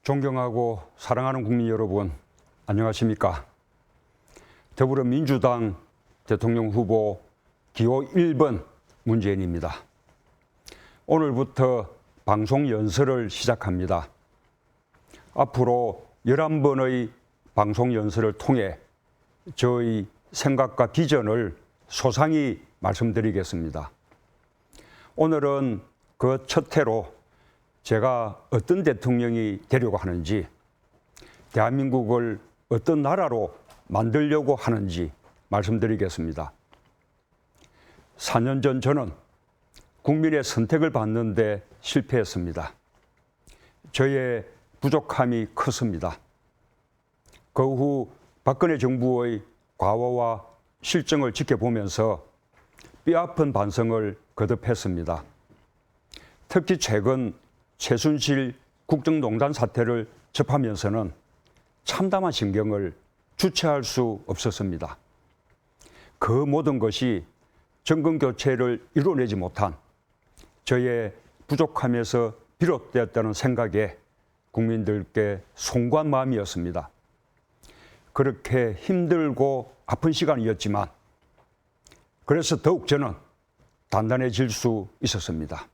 존경하고 사랑하는 국민 여러분, 안녕하십니까? 더불어민주당 대통령 후보 기호 1번 문재인입니다. 오늘부터 방송 연설을 시작합니다. 앞으로 11번의 방송 연설을 통해 저의 생각과 비전을 소상히 말씀드리겠습니다. 오늘은 그 첫 해로 제가 어떤 대통령이 되려고 하는지, 대한민국을 어떤 나라로 만들려고 하는지 말씀드리겠습니다. 4년 전 저는 국민의 선택을 받는데 실패했습니다. 저의 부족함이 컸습니다. 그 후 박근혜 정부의 과오와 실정을 지켜보면서 뼈아픈 반성을 거듭했습니다. 특히 최근 최순실 국정농단 사태를 접하면서는 참담한 심경을 주체할 수 없었습니다. 그 모든 것이 정권 교체를 이뤄내지 못한 저의 부족함에서 비롯되었다는 생각에 국민들께 송구한 마음이었습니다. 그렇게 힘들고 아픈 시간이었지만 그래서 더욱 저는 단단해질 수 있었습니다.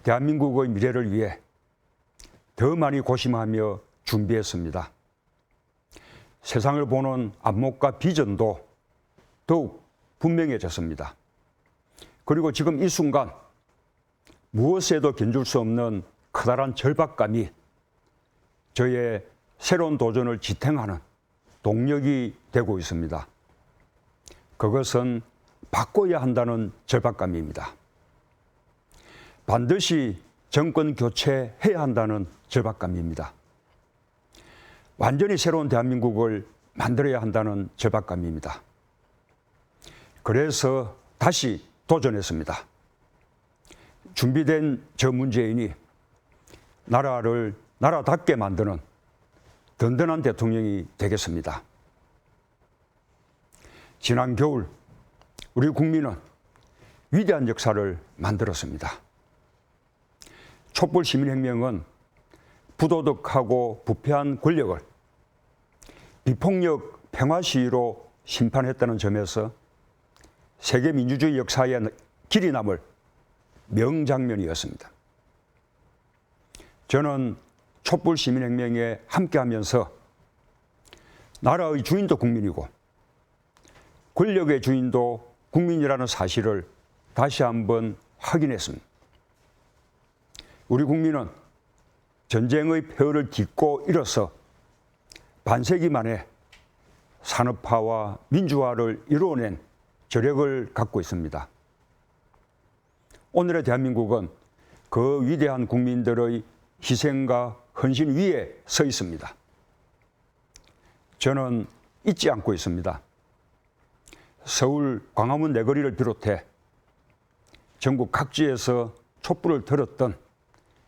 대한민국의 미래를 위해 더 많이 고심하며 준비했습니다. 세상을 보는 안목과 비전도 더욱 분명해졌습니다. 그리고 지금 이 순간 무엇에도 견줄 수 없는 커다란 절박감이 저의 새로운 도전을 지탱하는 동력이 되고 있습니다. 그것은 바꿔야 한다는 절박감입니다. 반드시 정권 교체해야 한다는 절박감입니다. 완전히 새로운 대한민국을 만들어야 한다는 절박감입니다. 그래서 다시 도전했습니다. 준비된 저 문재인이 나라를 나라답게 만드는 든든한 대통령이 되겠습니다. 지난 겨울 우리 국민은 위대한 역사를 만들었습니다. 촛불시민혁명은 부도덕하고 부패한 권력을 비폭력 평화시위로 심판했다는 점에서 세계 민주주의 역사에 길이 남을 명장면이었습니다. 저는 촛불시민혁명에 함께하면서 나라의 주인도 국민이고 권력의 주인도 국민이라는 사실을 다시 한번 확인했습니다. 우리 국민은 전쟁의 폐허를 딛고 일어서 반세기 만에 산업화와 민주화를 이루어낸 저력을 갖고 있습니다. 오늘의 대한민국은 그 위대한 국민들의 희생과 헌신 위에 서 있습니다. 저는 잊지 않고 있습니다. 서울 광화문 내거리를 비롯해 전국 각지에서 촛불을 들었던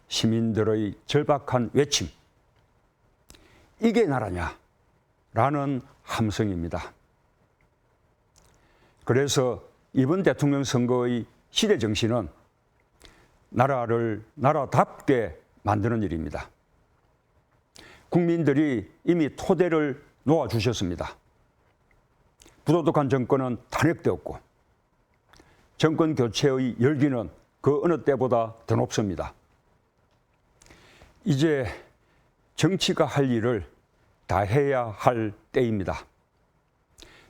시민들의 절박한 외침, 이게 나라냐? 라는 함성입니다. 그래서 이번 대통령 선거의 시대 정신은 나라를 나라답게 만드는 일입니다. 국민들이 이미 토대를 놓아주셨습니다. 부도덕한 정권은 탄핵되었고 정권 교체의 열기는 그 어느 때보다 더 높습니다. 이제 정치가 할 일을 다 해야 할 때입니다.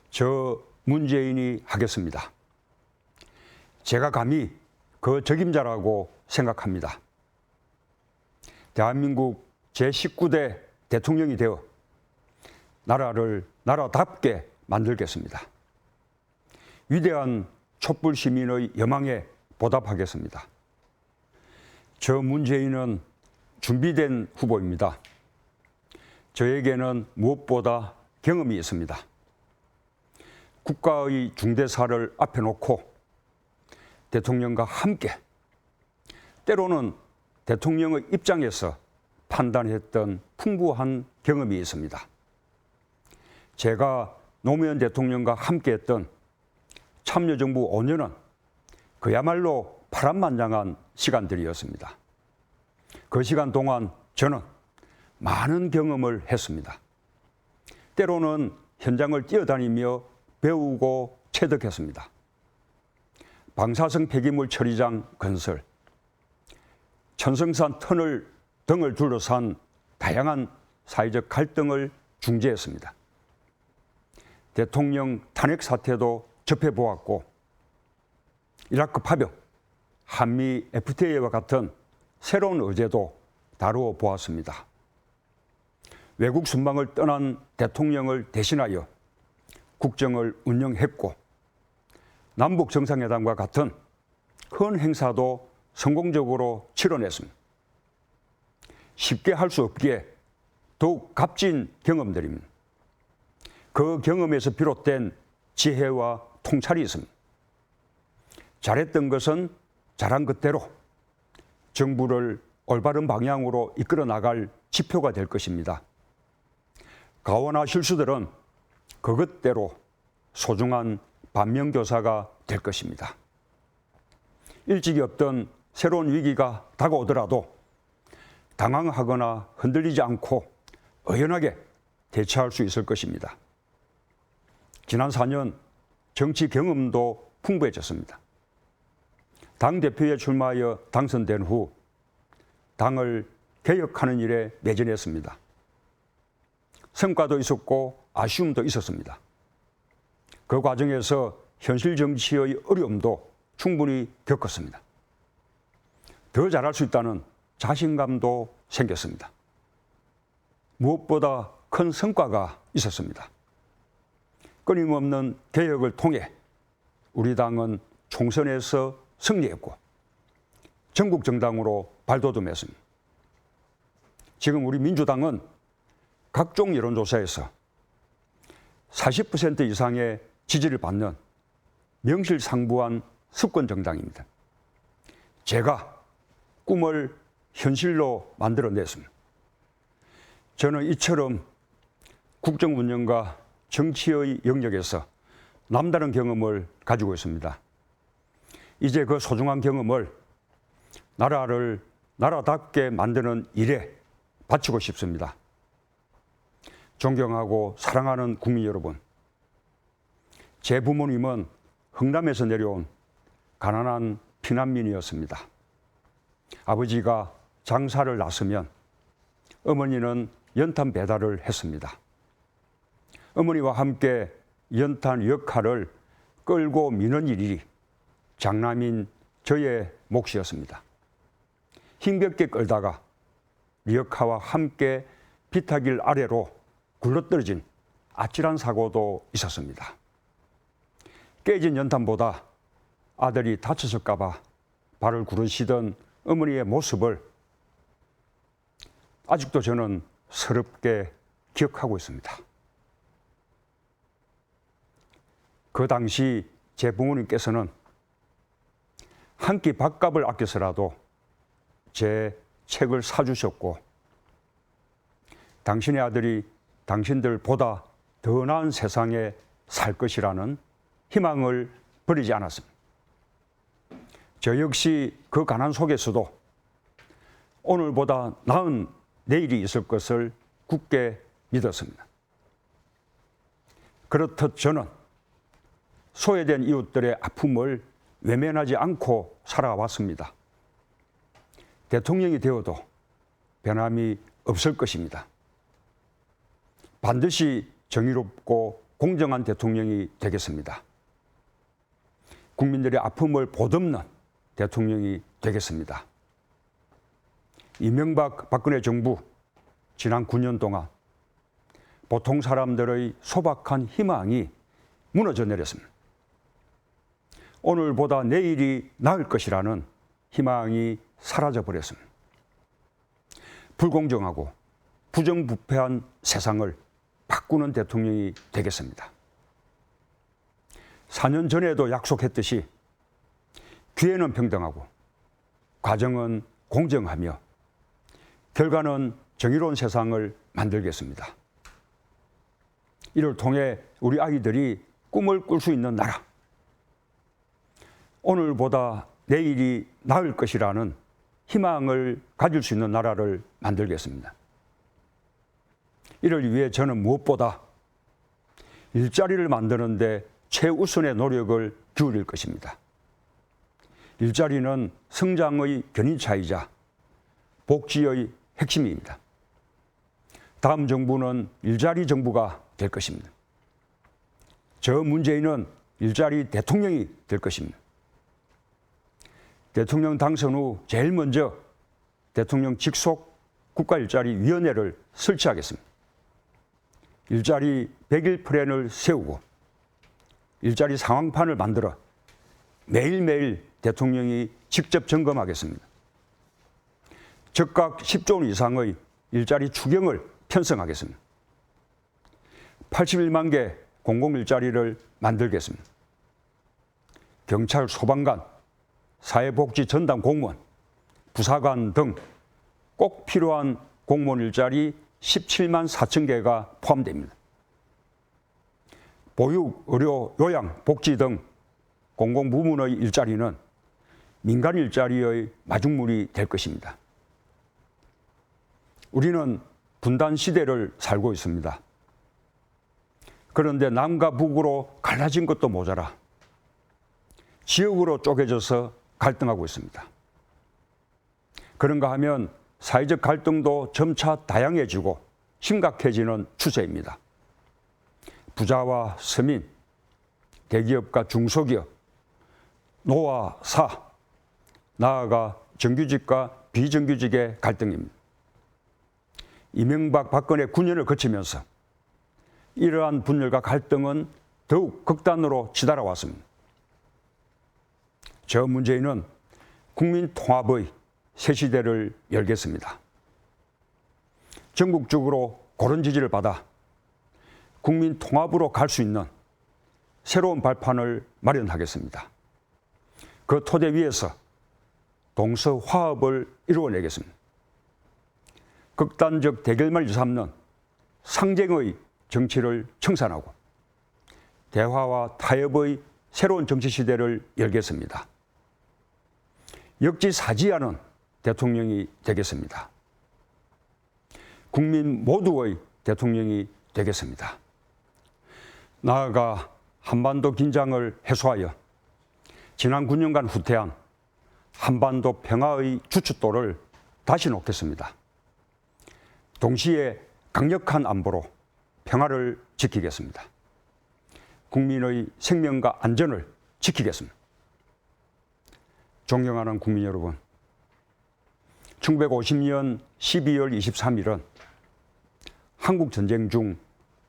저 문재인이 하겠습니다. 제가 감히 그 적임자라고 생각합니다. 대한민국 제19대 대통령이 되어 나라를 나라답게 만들겠습니다. 위대한 촛불 시민의 여망에 보답하겠습니다. 저 문재인은 준비된 후보입니다. 저에게는 무엇보다 경험이 있습니다. 국가의 중대사를 앞에 놓고 대통령과 함께 때로는 대통령의 입장에서 판단했던 풍부한 경험이 있습니다. 제가 노무현 대통령과 함께했던 참여정부 5년은 그야말로 파란만장한 시간들이었습니다. 그 시간 동안 저는 많은 경험을 했습니다. 때로는 현장을 뛰어다니며 배우고 체득했습니다. 방사성 폐기물 처리장 건설, 천성산 터널 등을 둘러싼 다양한 사회적 갈등을 중재했습니다. 대통령 탄핵 사태도 접해보았고 이라크 파병, 한미 FTA와 같은 새로운 의제도 다루어 보았습니다. 외국 순방을 떠난 대통령을 대신하여 국정을 운영했고 남북 정상회담과 같은 큰 행사도 성공적으로 치러냈습니다. 쉽게 할 수 없기에 더욱 값진 경험들입니다. 그 경험에서 비롯된 지혜와 통찰이 있습니다. 잘했던 것은 잘한 것대로 정부를 올바른 방향으로 이끌어 나갈 지표가 될 것입니다. 가오나 실수들은 그것대로 소중한 반면교사가 될 것입니다. 일찍이 없던 새로운 위기가 다가오더라도 당황하거나 흔들리지 않고 의연하게 대처할 수 있을 것입니다. 지난 4년 정치 경험도 풍부해졌습니다. 당대표에 출마하여 당선된 후 당을 개혁하는 일에 매진했습니다. 성과도 있었고 아쉬움도 있었습니다. 그 과정에서 현실 정치의 어려움도 충분히 겪었습니다. 더 잘할 수 있다는 자신감도 생겼습니다. 무엇보다 큰 성과가 있었습니다. 끊임없는 개혁을 통해 우리 당은 총선에서 승리했고 전국 정당으로 발돋움했습니다. 지금 우리 민주당은 각종 여론조사에서 40% 이상의 지지를 받는 명실상부한 수권 정당입니다. 제가 꿈을 현실로 만들어냈습니다. 저는 이처럼 국정 운영과 정치의 영역에서 남다른 경험을 가지고 있습니다. 이제 그 소중한 경험을 나라를 나라답게 만드는 일에 바치고 싶습니다. 존경하고 사랑하는 국민 여러분, 제 부모님은 흥남에서 내려온 가난한 피난민이었습니다. 아버지가 장사를 놨으면 어머니는 연탄 배달을 했습니다. 어머니와 함께 연탄 역할을 끌고 미는 일이 장남인 저의 몫이었습니다. 힘겹게 끌다가 리어카와 함께 비타길 아래로 굴러떨어진 아찔한 사고도 있었습니다. 깨진 연탄보다 아들이 다쳤을까 봐 발을 구르시던 어머니의 모습을 아직도 저는 서럽게 기억하고 있습니다. 그 당시 제 부모님께서는 한 끼 밥값을 아껴서라도 제 책을 사주셨고 당신의 아들이 당신들보다 더 나은 세상에 살 것이라는 희망을 버리지 않았습니다. 저 역시 그 가난 속에서도 오늘보다 나은 내일이 있을 것을 굳게 믿었습니다. 그렇듯 저는 소외된 이웃들의 아픔을 외면하지 않고 살아왔습니다. 대통령이 되어도 변함이 없을 것입니다. 반드시 정의롭고 공정한 대통령이 되겠습니다. 국민들의 아픔을 보듬는 대통령이 되겠습니다. 이명박 박근혜 정부 지난 9년 동안 보통 사람들의 소박한 희망이 무너져 내렸습니다. 오늘보다 내일이 나을 것이라는 희망이 사라져 버렸습니다. 불공정하고 부정부패한 세상을 바꾸는 대통령이 되겠습니다. 4년 전에도 약속했듯이 기회는 평등하고 과정은 공정하며 결과는 정의로운 세상을 만들겠습니다. 이를 통해 우리 아이들이 꿈을 꿀 수 있는 나라, 오늘보다 내일이 나을 것이라는 희망을 가질 수 있는 나라를 만들겠습니다. 이를 위해 저는 무엇보다 일자리를 만드는 데 최우선의 노력을 기울일 것입니다. 일자리는 성장의 견인차이자 복지의 핵심입니다. 다음 정부는 일자리 정부가 될 것입니다. 저 문재인은 일자리 대통령이 될 것입니다. 대통령 당선 후 제일 먼저 대통령 직속 국가일자리위원회를 설치하겠습니다. 일자리 100일 플랜을 세우고 일자리 상황판을 만들어 매일매일 대통령이 직접 점검하겠습니다. 적각 10조 원 이상의 일자리 추경을 편성하겠습니다. 81만 개 공공일자리를 만들겠습니다. 경찰, 소방관, 사회복지 전담 공무원, 부사관 등 꼭 필요한 공무원 일자리 17만 4천 개가 포함됩니다. 보육, 의료, 요양, 복지 등 공공부문의 일자리는 민간 일자리의 마중물이 될 것입니다. 우리는 분단 시대를 살고 있습니다. 그런데 남과 북으로 갈라진 것도 모자라 지역으로 쪼개져서 갈등하고 있습니다. 그런가 하면 사회적 갈등도 점차 다양해지고 심각해지는 추세입니다. 부자와 서민, 대기업과 중소기업, 노와 사, 나아가 정규직과 비정규직의 갈등입니다. 이명박 박근혜 9년을 거치면서 이러한 분열과 갈등은 더욱 극단으로 치달아왔습니다. 저 문재인은 국민 통합의 새 시대를 열겠습니다. 전국적으로 고른 지지를 받아 국민 통합으로 갈 수 있는 새로운 발판을 마련하겠습니다. 그 토대 위에서 동서화합을 이루어내겠습니다. 극단적 대결만 일삼는 상쟁의 정치를 청산하고 대화와 타협의 새로운 정치 시대를 열겠습니다. 역지사지하는 대통령이 되겠습니다. 국민 모두의 대통령이 되겠습니다. 나아가 한반도 긴장을 해소하여 지난 9년간 후퇴한 한반도 평화의 주춧돌을 다시 놓겠습니다. 동시에 강력한 안보로 평화를 지키겠습니다. 국민의 생명과 안전을 지키겠습니다. 존경하는 국민 여러분, 1950년 12월 23일은 한국전쟁 중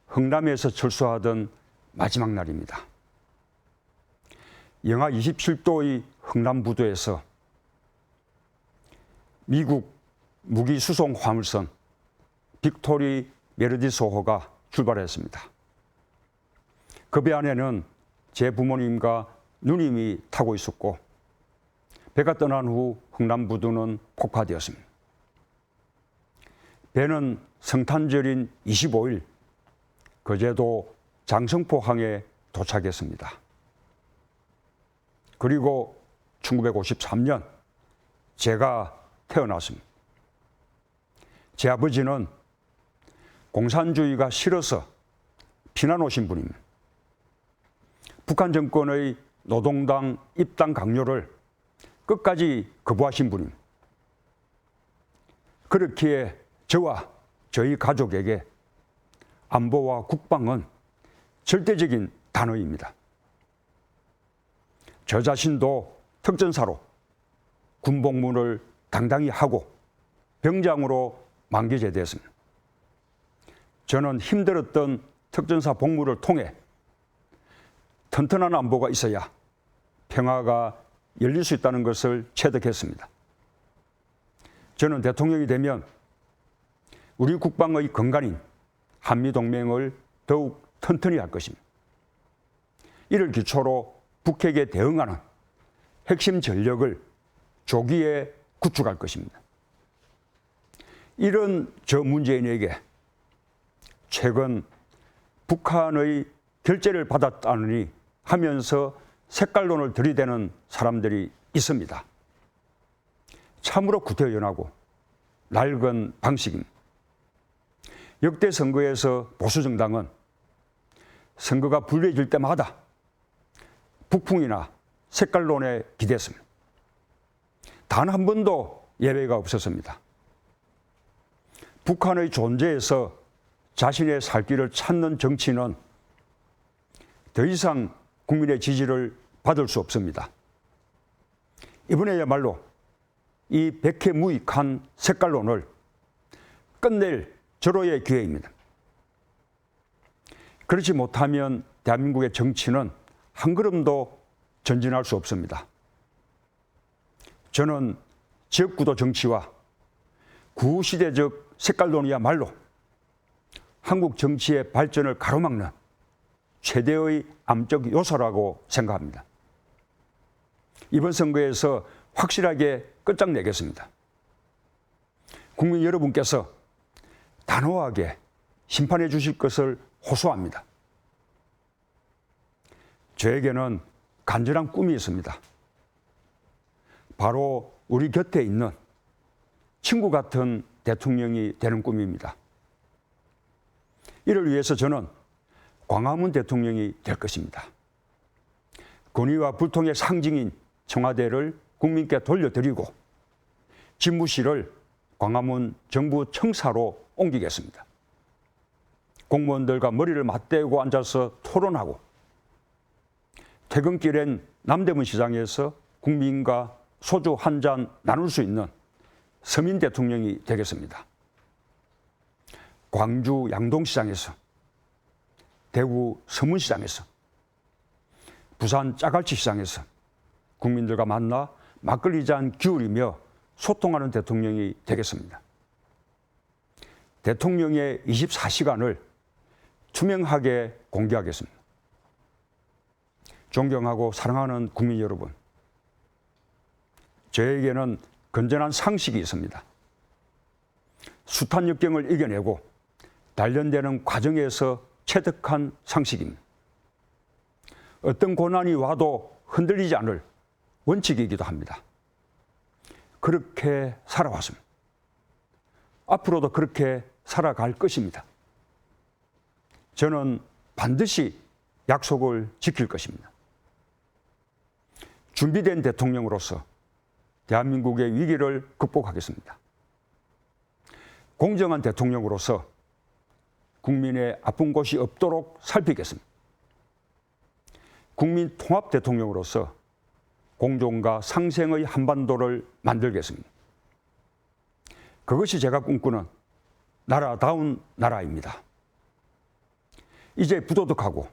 흥남에서 철수하던 마지막 날입니다. 영하 27도의 흥남부두에서 미국 무기 수송 화물선 빅토리 메르디소호가 출발했습니다. 그 배 안에는 제 부모님과 누님이 타고 있었고 배가 떠난 후 흥남부두는 폭파되었습니다. 배는 성탄절인 25일 거제도 장성포항에 도착했습니다. 그리고 1953년 제가 태어났습니다. 제 아버지는 공산주의가 싫어서 피난 오신 분입니다. 북한 정권의 노동당 입당 강요를 끝까지 거부하신 분입니다. 그렇기에 저와 저희 가족에게 안보와 국방은 절대적인 단어입니다. 저 자신도 특전사로 군복무를 당당히 하고 병장으로 만기 제대했습니다. 저는 힘들었던 특전사 복무를 통해 튼튼한 안보가 있어야 평화가 열릴 수 있다는 것을 체득했습니다. 저는 대통령이 되면 우리 국방의 근간인 한미동맹을 더욱 튼튼히 할 것입니다. 이를 기초로 북핵에 대응하는 핵심 전력을 조기에 구축할 것입니다. 이런 저 문재인에게 최근 북한의 결재를 받았다느니 하면서 색깔론을 들이대는 사람들이 있습니다. 참으로 구태연하고 낡은 방식입니다. 역대 선거에서 보수정당은 선거가 불리해질 때마다 북풍이나 색깔론에 기댔습니다. 단 한 번도 예외가 없었습니다. 북한의 존재에서 자신의 살 길을 찾는 정치는 더 이상 국민의 지지를 받을 수 없습니다. 이번에야말로 이 백해무익한 색깔론을 끝낼 절호의 기회입니다. 그렇지 못하면 대한민국의 정치는 한 걸음도 전진할 수 없습니다. 저는 지역구도 정치와 구시대적 색깔론이야말로 한국 정치의 발전을 가로막는 최대의 암적 요소라고 생각합니다. 이번 선거에서 확실하게 끝장내겠습니다. 국민 여러분께서 단호하게 심판해 주실 것을 호소합니다. 저에게는 간절한 꿈이 있습니다. 바로 우리 곁에 있는 친구 같은 대통령이 되는 꿈입니다. 이를 위해서 저는 광화문 대통령이 될 것입니다. 권위와 불통의 상징인 청와대를 국민께 돌려드리고 집무실을 광화문 정부 청사로 옮기겠습니다. 공무원들과 머리를 맞대고 앉아서 토론하고 퇴근길엔 남대문 시장에서 국민과 소주 한 잔 나눌 수 있는 서민 대통령이 되겠습니다. 광주 양동시장에서, 대구 서문시장에서, 부산 짜갈치 시장에서 국민들과 만나 막걸리 잔 기울이며 소통하는 대통령이 되겠습니다. 대통령의 24시간을 투명하게 공개하겠습니다. 존경하고 사랑하는 국민 여러분, 저에게는 건전한 상식이 있습니다. 숱한 역경을 이겨내고 단련되는 과정에서 체득한 상식입니다. 어떤 고난이 와도 흔들리지 않을 원칙이기도 합니다. 그렇게 살아왔습니다. 앞으로도 그렇게 살아갈 것입니다. 저는 반드시 약속을 지킬 것입니다. 준비된 대통령으로서 대한민국의 위기를 극복하겠습니다. 공정한 대통령으로서 국민의 아픈 곳이 없도록 살피겠습니다. 국민 통합 대통령으로서 공존과 상생의 한반도를 만들겠습니다. 그것이 제가 꿈꾸는 나라다운 나라입니다. 이제 부도덕하고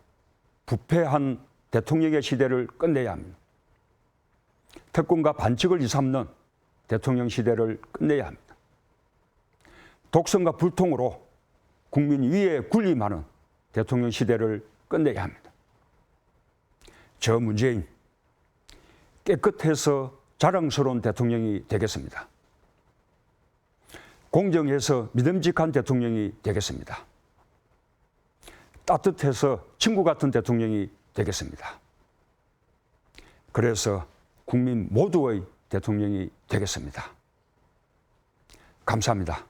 부패한 대통령의 시대를 끝내야 합니다. 특권과 반칙을 일삼는 대통령 시대를 끝내야 합니다. 독선과 불통으로 국민 위에 군림하는 대통령 시대를 끝내야 합니다. 저 문재인, 깨끗해서 자랑스러운 대통령이 되겠습니다. 공정해서 믿음직한 대통령이 되겠습니다. 따뜻해서 친구 같은 대통령이 되겠습니다. 그래서 국민 모두의 대통령이 되겠습니다. 감사합니다.